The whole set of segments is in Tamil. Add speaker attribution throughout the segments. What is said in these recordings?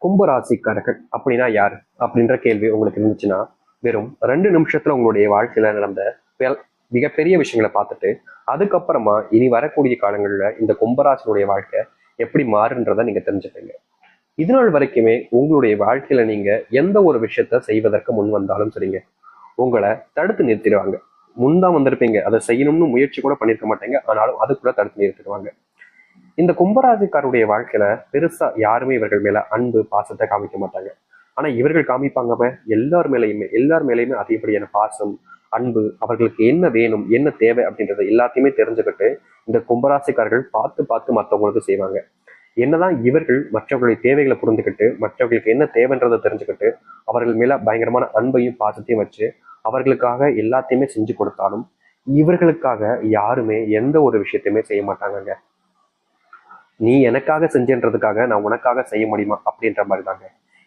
Speaker 1: கும்பராசிக்காரர்கள் அப்படின்னா யாரு அப்படின்ற கேள்வி உங்களுக்கு இருந்துச்சுன்னா, வெறும் 2 நிமிஷத்துல உங்களுடைய வாழ்க்கையில நடந்த மிகப்பெரிய விஷயங்களை பார்த்துட்டு, அதுக்கப்புறமா இனி வரக்கூடிய காலங்கள்ல இந்த கும்பராசினுடைய வாழ்க்கை எப்படி மாறுன்றதை நீங்க தெரிஞ்சுப்பீங்க. இது நாள் வரைக்குமே உங்களுடைய வாழ்க்கையில நீங்க எந்த ஒரு விஷயத்த செய்வதற்கு முன் வந்தாலும் சரிங்க, உங்களை தடுத்து நிறுத்திடுவாங்க. முன்தான் வந்திருப்பீங்க, அதை செய்யணும்னு முயற்சி கூட பண்ணிருக்க மாட்டீங்க, ஆனாலும் அது கூட தடுத்து நிறுத்திடுவாங்க. இந்த கும்பராசிக்காருடைய வாழ்க்கையில பெருசா யாருமே இவர்கள் மேல அன்பு பாசத்தை காமிக்க மாட்டாங்க. ஆனா இவர்கள் காமிப்பாங்க எல்லார் மேலையுமே அதிகப்படியான பாசம், அன்பு, அவர்களுக்கு என்ன வேணும் என்ன தேவை அப்படின்றது எல்லாத்தையுமே தெரிஞ்சுக்கிட்டு இந்த கும்பராசிக்காரர்கள் பார்த்து பார்த்து மற்றவங்களுக்கு செய்வாங்க. என்னதான் இவர்கள் மற்றவர்களுடைய தேவைகளை புரிந்துக்கிட்டு மற்றவர்களுக்கு என்ன தேவைன்றதை தெரிஞ்சுக்கிட்டு அவர்கள் மேல பயங்கரமான அன்பையும் பாசத்தையும் வச்சு அவர்களுக்காக எல்லாத்தையுமே செஞ்சு கொடுத்தாலும் இவர்களுக்காக யாருமே எந்த ஒரு விஷயத்தையுமே செய்ய மாட்டாங்க. நீ எனக்காக செஞ்சன்றதுக்காக நான் உனக்காக செய்ய முடியுமா அப்படின்ற மாதிரி தாங்க.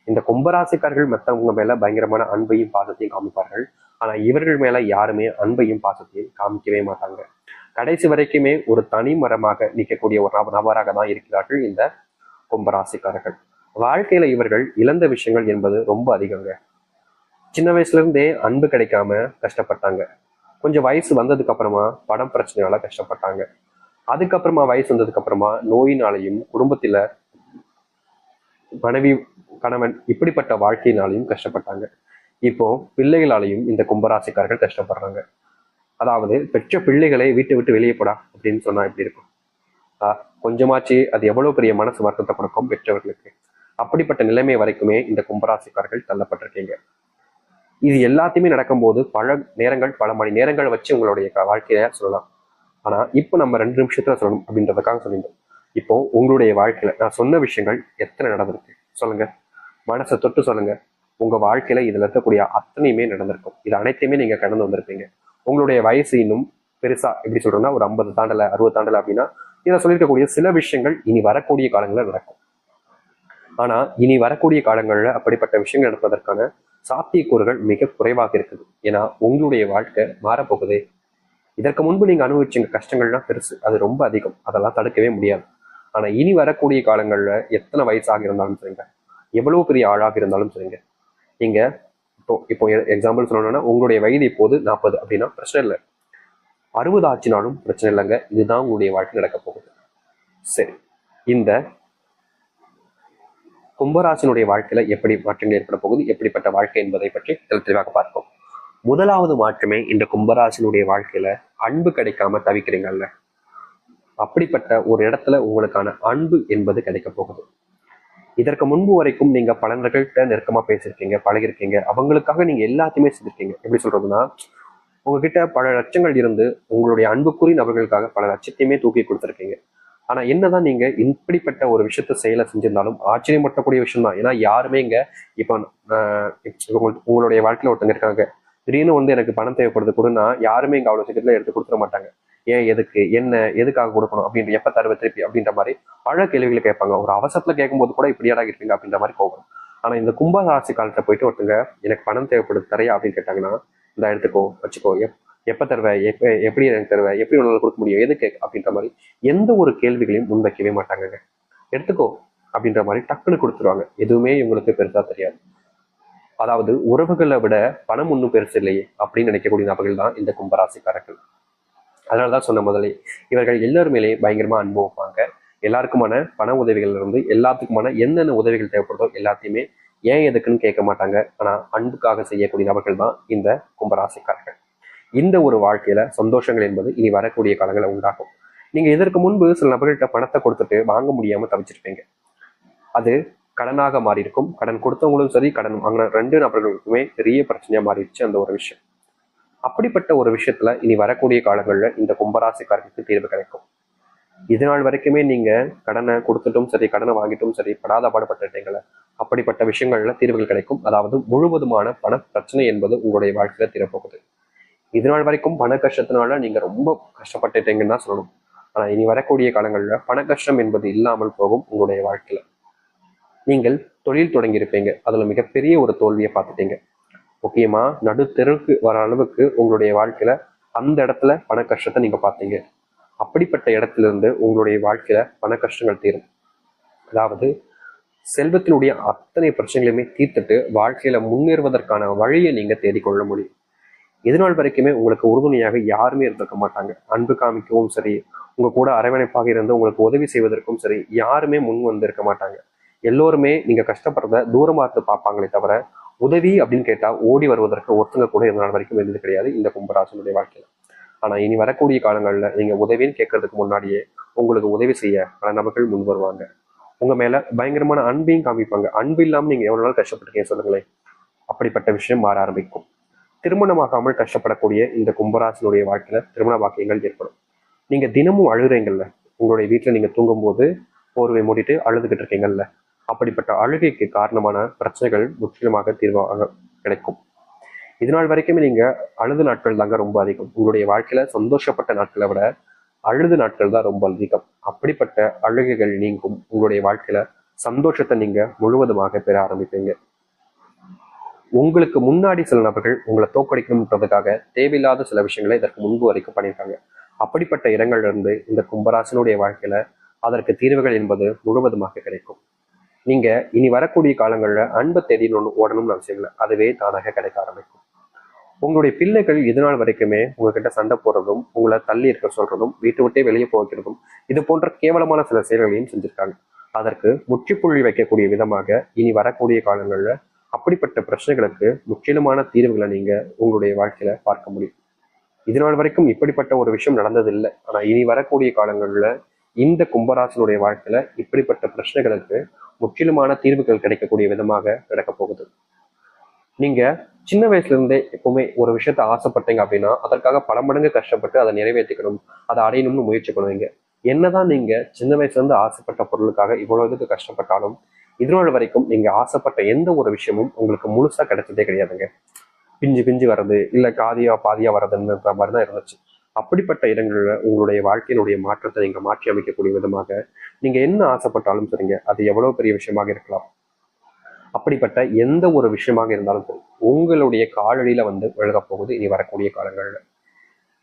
Speaker 1: இந்த கும்பராசிக்காரர்கள் மற்றவங்க மேல பயங்கரமான அன்பையும் பாசத்தையும் காமிப்பார்கள். ஆனா இவர்கள் மேல யாருமே அன்பையும் பாசத்தையும் காமிக்கவே மாட்டாங்க. கடைசி வரைக்குமே ஒரு தனி மரமாக நிற்கக்கூடிய ஒரு நபராக தான் இருக்கிறார்கள் இந்த கும்பராசிக்காரர்கள். வாழ்க்கையில இவர்கள் இழந்த விஷயங்கள் என்பது ரொம்ப அதிகங்க. சின்ன வயசுல இருந்தே அன்பு கிடைக்காம கஷ்டப்பட்டாங்க. கொஞ்சம் வயசு வந்ததுக்கு அப்புறமா படம் பிரச்சனையால கஷ்டப்பட்டாங்க. அதுக்கப்புறமா வயசு வந்ததுக்கு அப்புறமா நோயினாலையும் குடும்பத்துல மனைவி கணவன் இப்படிப்பட்ட வாழ்க்கையினாலையும் கஷ்டப்பட்டாங்க. இப்போ பிள்ளைகளாலையும் இந்த கும்பராசிக்காரர்கள் கஷ்டப்படுறாங்க. அதாவது பெற்ற பிள்ளைகளை வீட்டை விட்டு வெளியே போடா அப்படின்னு சொன்னா எப்படி இருக்கும்? கொஞ்சமாச்சு அது எவ்வளவு பெரிய மனசு வருத்தத்தை கொடுக்கும் பெற்றவர்களுக்கு. அப்படிப்பட்ட நிலைமை வரைக்குமே இந்த கும்பராசிக்காரர்கள் தள்ளப்பட்டிருக்கீங்க. இது எல்லாத்தையுமே நடக்கும்போது பல மணி நேரங்கள் வச்சு உங்களுடைய வாழ்க்கைய சொல்லலாம். ஆனா இப்போ நம்ம 2 நிமிஷத்துல சொல்லணும் அப்படின்றதுக்காக சொல்லியிருந்தோம். இப்போ உங்களுடைய வாழ்க்கையில நான் சொன்ன விஷயங்கள் எத்தனை நடந்திருக்கு சொல்லுங்க. மனசை தொட்டு சொல்லுங்க. உங்க வாழ்க்கையில இதுல இருக்கக்கூடிய அத்தனையுமே நடந்திருக்கும். இது அனைத்தையுமே நீங்க கடந்து வந்திருப்பீங்க. உங்களுடைய வயசு இன்னும் பெருசா எப்படி சொல்றோம்னா ஒரு 50 தாண்டல 60 தாண்டல அப்படின்னா இதை சொல்லியிருக்கக்கூடிய சில விஷயங்கள் இனி வரக்கூடிய காலங்களில் நடக்கும். ஆனா இனி வரக்கூடிய காலங்கள்ல அப்படிப்பட்ட விஷயங்கள் நடப்பதற்கான சாத்தியக்கூறுகள் மிக குறைவாக இருக்குது. ஏன்னா உங்களுடைய வாழ்க்கை மாறப்போகுதே. இதற்கு முன்பு நீங்க அனுபவிச்ச கஷ்டங்கள்லாம் பெருசு, அது ரொம்ப அதிகம், அதெல்லாம் தடுக்கவே முடியாது. ஆனா இனி வரக்கூடிய காலங்கள்ல எத்தனை வயசாக இருந்தாலும் சரிங்க, எவ்வளவு பெரிய ஆளாக இருந்தாலும் சரிங்க, நீங்க இப்போ எக்ஸாம்பிள் சொல்லணும்னா உங்களுடைய வயது இப்போது 40 அப்படின்னா பிரச்சனை இல்லை. 60 ஆச்சுனாலும் பிரச்சனை இல்லைங்க. இதுதான் உங்களுடைய வாழ்க்கை நடக்க போகுது. சரி, இந்த கும்பராசினுடைய வாழ்க்கையில எப்படி மாற்றங்கள் ஏற்பட போகுது, எப்படிப்பட்ட வாழ்க்கை என்பதை பற்றி தெளிவாக பார்ப்போம். முதலாவது மாற்றமே இந்த கும்பராசினுடைய வாழ்க்கையில அன்பு கிடைக்காம தவிக்கிறீங்கல்ல, அப்படிப்பட்ட ஒரு இடத்துல உங்களுக்கான அன்பு என்பது கிடைக்க போகுது. இதற்கு முன்பு வரைக்கும் நீங்க பலர்கள்ட்ட நெருக்கமா பேசியிருக்கீங்க, பழகிருக்கீங்க, அவங்களுக்காக நீங்க எல்லாத்தையுமே செஞ்சிருக்கீங்க. எப்படி சொல்றதுன்னா, உங்ககிட்ட பல லட்சங்கள் இருந்து உங்களுடைய அன்புக்குரிய நபர்களுக்காக பல லட்சத்தையுமே தூக்கி கொடுத்துருக்கீங்க. ஆனா என்னதான் நீங்க இப்படிப்பட்ட ஒரு விஷயத்த செயலை செஞ்சிருந்தாலும் ஆச்சரியப்படக்கூடிய விஷயம் தான். ஏன்னா யாருமே இங்க இப்போ உங்களுடைய வாழ்க்கையில ஒருத்தங்க இருக்காங்க, திடீர்னு எனக்கு பணம் தேவைப்படுது கொடுன்னா யாருமே இங்க அவ்வளவு சீக்கிரத்துல எடுத்து கொடுத்துட மாட்டாங்க. ஏன், எதுக்கு, என்ன, எதுக்காக கொடுக்கணும் அப்படின்ற, எப்ப தருவ திருப்பி அப்படின்ற மாதிரி பல கேள்விகளை கேட்பாங்க. ஒரு அவசரத்துல கேட்கும்போது கூட இப்படியாடா இருப்பீங்க அப்படின்ற மாதிரி போகும். ஆனா இந்த கும்பராசி காலத்துல போயிட்டு ஒருத்தங்க எனக்கு பணம் தேவைப்படுது தரையா அப்படின்னு கேட்டாங்கன்னா, இந்த எடுத்துக்கோ வச்சுக்கோ, எப்ப தருவ, எப்படி எனக்கு தருவ, எப்படி உன்னால கொடுக்க முடியும், எதுக்கு அப்படின்ற மாதிரி எந்த ஒரு கேள்விகளையும் முன்வைக்கவே மாட்டாங்க. எடுத்துக்கோ அப்படின்ற மாதிரி டக்குன்னு கொடுத்துருவாங்க. எதுவுமே இவங்களுக்கு பெருசா தெரியாது. அதாவது உறவுகளை விட பணம் ஒன்றும் பெருசு இல்லையே அப்படின்னு நினைக்கக்கூடிய நபர்கள் தான் இந்த கும்பராசிக்காரர்கள். அதனாலதான் சொன்ன முதலே, இவர்கள் எல்லாருமே பயங்கரமா அனுபவிப்பாங்க. எல்லாருக்குமான பண உதவிகள் இருந்து எல்லாத்துக்குமான என்னென்ன உதவிகள் தேவைப்படுதோ எல்லாத்தையுமே ஏன் எதுக்குன்னு கேட்க மாட்டாங்க. ஆனா அன்புக்காக செய்யக்கூடிய நபர்கள் தான் இந்த கும்பராசிக்காரர்கள். இந்த ஒரு வாழ்க்கையில சந்தோஷங்கள் என்பது இனி வரக்கூடிய காலங்களில் உண்டாகும். நீங்க இதற்கு முன்பு சில நபர்கள்ட்ட பணத்தை கொடுத்துட்டு வாங்க முடியாம தவிச்சிருப்பீங்க. அது கடனாக மாறி இருக்கும். கடன் கொடுத்தவங்களும் சரி, கடன் வாங்கின 2 நபர்களுக்குமே பெரிய பிரச்சனையா மாறிடுச்சு அந்த ஒரு விஷயம். அப்படிப்பட்ட ஒரு விஷயத்துல இனி வரக்கூடிய காலங்கள்ல இந்த கும்பராசிக்காரர்களுக்கு தீர்வு கிடைக்கும். இது நாள் வரைக்குமே நீங்க கடனை கொடுத்துட்டும் சரி, கடனை வாங்கிட்டும் சரி, படாத பாடுபட்டுட்டீங்கள, அப்படிப்பட்ட விஷயங்கள்ல தீர்வுகள் கிடைக்கும். அதாவது முழுவதுமான பண பிரச்சனை என்பது உங்களுடைய வாழ்க்கையில தீரப்போகுது. இது நாள் வரைக்கும் பண கஷ்டத்தினால நீங்க ரொம்ப கஷ்டப்பட்டுட்டீங்கன்னு தான் சொல்லணும். ஆனா இனி வரக்கூடிய காலங்கள்ல பண கஷ்டம் என்பது இல்லாமல் போகும் உங்களுடைய வாழ்க்கையில. நீங்கள் தொழில் தொடங்கியிருப்பீங்க, அதுல மிகப்பெரிய ஒரு தோல்வியை பார்த்துட்டீங்க. முக்கியமா நடுத்தெருக்கு வர அளவுக்கு உங்களுடைய வாழ்க்கையில அந்த இடத்துல பண கஷ்டத்தை நீங்க பார்த்தீங்க. அப்படிப்பட்ட இடத்துல இருந்து உங்களுடைய வாழ்க்கையில பண கஷ்டங்கள் தீரும். அதாவது செல்வத்தினுடைய அத்தனை பிரச்சனைகளையுமே தீர்த்துட்டு வாழ்க்கையில முன்னேறுவதற்கான வழியை நீங்க தேடிக்கொள்ள முடியும். இதுநாள் வரைக்குமே உங்களுக்கு உறுதுணையாக யாருமே இருந்திருக்க மாட்டாங்க. அன்பு காமிக்கவும் சரி, உங்க கூட அரவணைப்பாக இருந்து உங்களுக்கு உதவி செய்வதற்கும் சரி, யாருமே முன் வந்திருக்க மாட்டாங்க. எல்லோருமே நீங்க கஷ்டப்படுறத தூரமா இருந்து பார்ப்பாங்களே தவிர, உதவி அப்படின்னு கேட்டா ஓடி வருவதற்கு ஒருத்தங்க கூட இந்த நாள் வரைக்கும் இருந்தது கிடையாது இந்த கும்பராசனுடைய வாழ்க்கையில. ஆனா இனி வரக்கூடிய காலங்கள்ல நீங்க உதவின்னு கேட்கறதுக்கு முன்னாடியே உங்களுக்கு உதவி செய்ய பல நபர்கள் முன் வருவாங்க. உங்க மேல பயங்கரமான அன்பையும் காமிப்பாங்க. அன்பு இல்லாம நீங்க எவ்வளவு நாள் கஷ்டப்பட்டிருக்கீங்க சொல்லுங்களேன். அப்படிப்பட்ட விஷயம் மாற ஆரம்பிக்கும். திருமணமாகாமல் கஷ்டப்படக்கூடிய இந்த கும்பராசனுடைய வாழ்க்கையில திருமண பாக்கியங்கள் ஏற்படும். நீங்க தினமும் அழுறீங்கல்ல, உங்களுடைய வீட்டுல நீங்க தூங்கும் போது போர்வை மூடிட்டு அழுதுகிட்டு இருக்கீங்கல்ல, அப்படிப்பட்ட அழுகைக்கு காரணமான பிரச்சனைகள் முற்றிலுமாக தீர்வாக கிடைக்கும். இது நாள் வரைக்குமே நீங்க அழுது நாட்கள் தாங்க ரொம்ப அதிகம். உங்களுடைய வாழ்க்கையில சந்தோஷப்பட்ட நாட்களை விட அழுது நாட்கள் தான் ரொம்ப அதிகம். அப்படிப்பட்ட அழுகைகள் நீங்கும். உங்களுடைய வாழ்க்கையில சந்தோஷத்தை நீங்க முழுவதுமாக பெற ஆரம்பிப்பீங்க. உங்களுக்கு முன்னாடி சில நபர்கள் உங்களை தோக்கடிக்கணும்ன்றதுக்காக தேவையில்லாத சில விஷயங்களை இதற்கு முன்பு வரைக்கும் பண்ணியிருக்காங்க. அப்படிப்பட்ட இடங்கள்ல இருந்து இந்த கும்பராசனுடைய வாழ்க்கையில அதற்கு தீர்வுகள் என்பது முழுவதுமாக கிடைக்கும். நீங்க இனி வரக்கூடிய காலங்கள்ல அன்பை தேடி ஓடணும்னு அவசியம் இல்லை, அதுவே தானாக கிடைக்க ஆரம்பிக்கும். உங்களுடைய பிள்ளைகள் இதனால் வரைக்குமே உங்ககிட்ட சண்டை போடுறதும், உங்களை தள்ளி இருக்க சொல்றதும், வீட்டை விட்டே வெளியே போகிறதும், இது போன்ற கேவலமான சில செயல்களையும் செஞ்சிருக்காங்க. அதற்கு முற்றுப்புள்ளி வைக்கக்கூடிய விதமாக இனி வரக்கூடிய காலங்கள்ல அப்படிப்பட்ட பிரச்சனைகளுக்கு முற்றிலுமான தீர்வுகளை நீங்க உங்களுடைய வாழ்க்கையில பார்க்க முடியும். இதனால் வரைக்கும் இப்படிப்பட்ட ஒரு விஷயம் நடந்ததில்லை. ஆனா இனி வரக்கூடிய காலங்கள்ல இந்த கும்பராசனுடைய வாழ்க்கையில இப்படிப்பட்ட பிரச்சனைகளுக்கு முற்றிலுமான தீர்வுகள் கிடைக்கக்கூடிய விதமாக நடக்க போகுது. நீங்க சின்ன வயசுல இருந்தே எப்பவுமே ஒரு விஷயத்த ஆசைப்பட்டீங்க அப்படின்னா அதற்காக பல மடங்கு கஷ்டப்பட்டு அதை நிறைவேற்றிக்கணும், அதை அடையணும்னு முயற்சி பண்ணுவீங்க. என்னதான் நீங்க சின்ன வயசுல இருந்து ஆசைப்பட்ட பொருளுக்காக இவ்வளவு இதுக்கு கஷ்டப்பட்டாலும் இதனால வரைக்கும் நீங்க ஆசைப்பட்ட எந்த ஒரு விஷயமும் உங்களுக்கு முழுசா கிடைச்சதே கிடையாதுங்க. பிஞ்சு பிஞ்சு வர்றது, இல்ல காதியா பாதியா வர்றதுன்ற மாதிரிதான் இருந்துச்சு. அப்படிப்பட்ட இடங்கள்ல உங்களுடைய வாழ்க்கையினுடைய மாற்றத்தை நீங்க மாற்றி அமைக்கக்கூடிய விதமாக நீங்க என்ன ஆசைப்பட்டாலும் சரிங்க, அது எவ்வளவு பெரிய விஷயமாக இருக்கலாம், அப்படிப்பட்ட எந்த ஒரு விஷயமாக இருந்தாலும் சரி உங்களுடைய காலடியில வந்து விழுக போகுது இனி வரக்கூடிய காலங்கள்ல.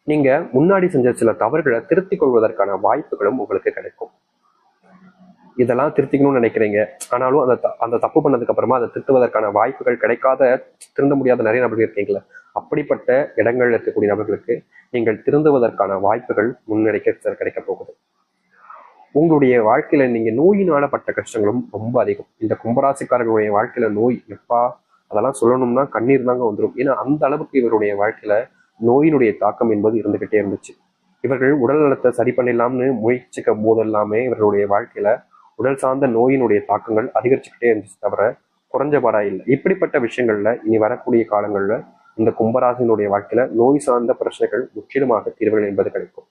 Speaker 1: நீங்க முன்னாடி செஞ்ச சில தவறுகளை திருத்திக் கொள்வதற்கான வாய்ப்புகளும் உங்களுக்கு கிடைக்கும். இதெல்லாம் திருத்திக்கணும்னு நினைக்கிறீங்க, ஆனாலும் அந்த தப்பு பண்ணதுக்கு அப்புறமா அதை திருத்துவதற்கான வாய்ப்புகள் கிடைக்காத, திருந்த முடியாத நிறைய நபர்கள் இருக்கீங்களா, அப்படிப்பட்ட இடங்கள்ல இருக்கக்கூடிய நபர்களுக்கு நீங்கள் திருந்துவதற்கான வாய்ப்புகள் கிடைக்க போகுது. உங்களுடைய வாழ்க்கையில நீங்க நோயினால பட்ட கஷ்டங்களும் ரொம்ப அதிகம். இந்த கும்பராசிக்காரர்களுடைய வாழ்க்கையில நோய் எப்பா அதெல்லாம் சொல்லணும்னா கண்ணீர் தாங்க வந்துடும். ஏன்னா அந்த அளவுக்கு இவருடைய வாழ்க்கையில நோயினுடைய தாக்கம் என்பது இருந்துகிட்டே இருந்துச்சு. இவர்கள் உடல் நலத்தை சரி பண்ணிடலாம்னு முயற்சிக்க போதெல்லாமே இவர்களுடைய வாழ்க்கையில உடல் சார்ந்த நோயினுடைய தாக்கங்கள் அதிகரிச்சுக்கிட்டே இருந்துச்சு தவிர குறைஞ்சபாடா இல்லை. இப்படிப்பட்ட விஷயங்கள்ல இனி வரக்கூடிய காலங்கள்ல இந்த கும்பராசினுடைய வாழ்க்கையில நோய் சார்ந்த பிரச்சனைகள் முற்றிலுமாக தீர்வுகள் என்பது கிடைக்கும்.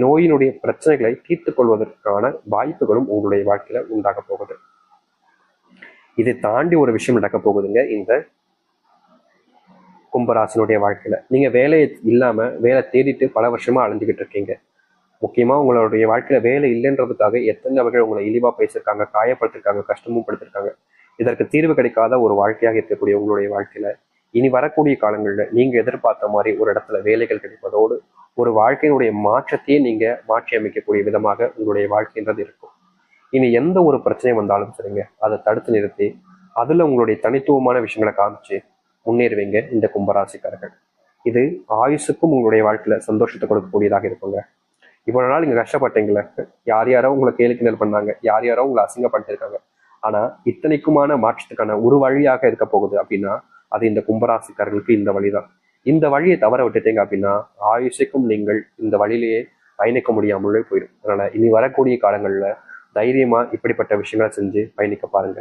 Speaker 1: நோயினுடைய பிரச்சனைகளை தீர்த்துக் கொள்வதற்கான வாய்ப்புகளும் உங்களுடைய வாழ்க்கையில உண்டாக போகுது. இதை தாண்டி ஒரு விஷயம் நடக்க போகுதுங்க இந்த கும்பராசினுடைய வாழ்க்கையில. நீங்க வேலையை இல்லாம வேலை தேடிட்டு பல வருஷமா அலைஞ்சுக்கிட்டு இருக்கீங்க. முக்கியமா உங்களுடைய வாழ்க்கையில வேலை இல்லைன்றதுக்காக எத்தனை நபர்கள் உங்களை இழிவா பேசியிருக்காங்க, காயப்படுத்திருக்காங்க, கஷ்டமும் படுத்திருக்காங்க. இதற்கு தீர்வு கிடைக்காத ஒரு வாழ்க்கையாக இருக்கக்கூடிய உங்களுடைய வாழ்க்கையில இனி வரக்கூடிய காலங்கள்ல நீங்க எதிர்பார்த்த மாதிரி ஒரு இடத்துல வேலைகள் கிடைப்பதோடு ஒரு வாழ்க்கையினுடைய மாற்றத்தையே நீங்க மாற்றி அமைக்கக்கூடிய விதமாக உங்களுடைய வாழ்க்கைன்றது இருக்கும். இனி எந்த ஒரு பிரச்சனை வந்தாலும் சரிங்க, அதை தடுத்து நிறுத்தி அதுல உங்களுடைய தனித்துவமான விஷயங்களை காமிச்சு முன்னேறுவீங்க இந்த கும்பராசிக்காரர்கள். இது ஆயுசுக்கும் உங்களுடைய வாழ்க்கையில சந்தோஷத்தை கொடுக்கக்கூடியதாக இருக்குங்க. இவ்வளவு நாள் இங்க கஷ்டப்பட்டீங்களே, யார் யாரோ உங்களை கேலி கிண்டல் பண்ணாங்க, யார் யாரோ உங்களை அசிங்கப்படுத்திருக்காங்க. ஆனா இத்தனைக்குமான மாற்றத்துக்கான ஒரு வழியாக இருக்க போகுது அப்படின்னா அது இந்த கும்பராசிக்காரர்களுக்கு இந்த வழிதான். இந்த வழியை தவற விட்டுட்டீங்க அப்படின்னா ஆயுஷைக்கும் நீங்கள் இந்த வழியிலேயே பயணிக்க முடியாமலே போயிடும். அதனால இனி வரக்கூடிய காலங்கள்ல தைரியமா இப்படிப்பட்ட விஷயங்களை செஞ்சு பயணிக்க பாருங்க.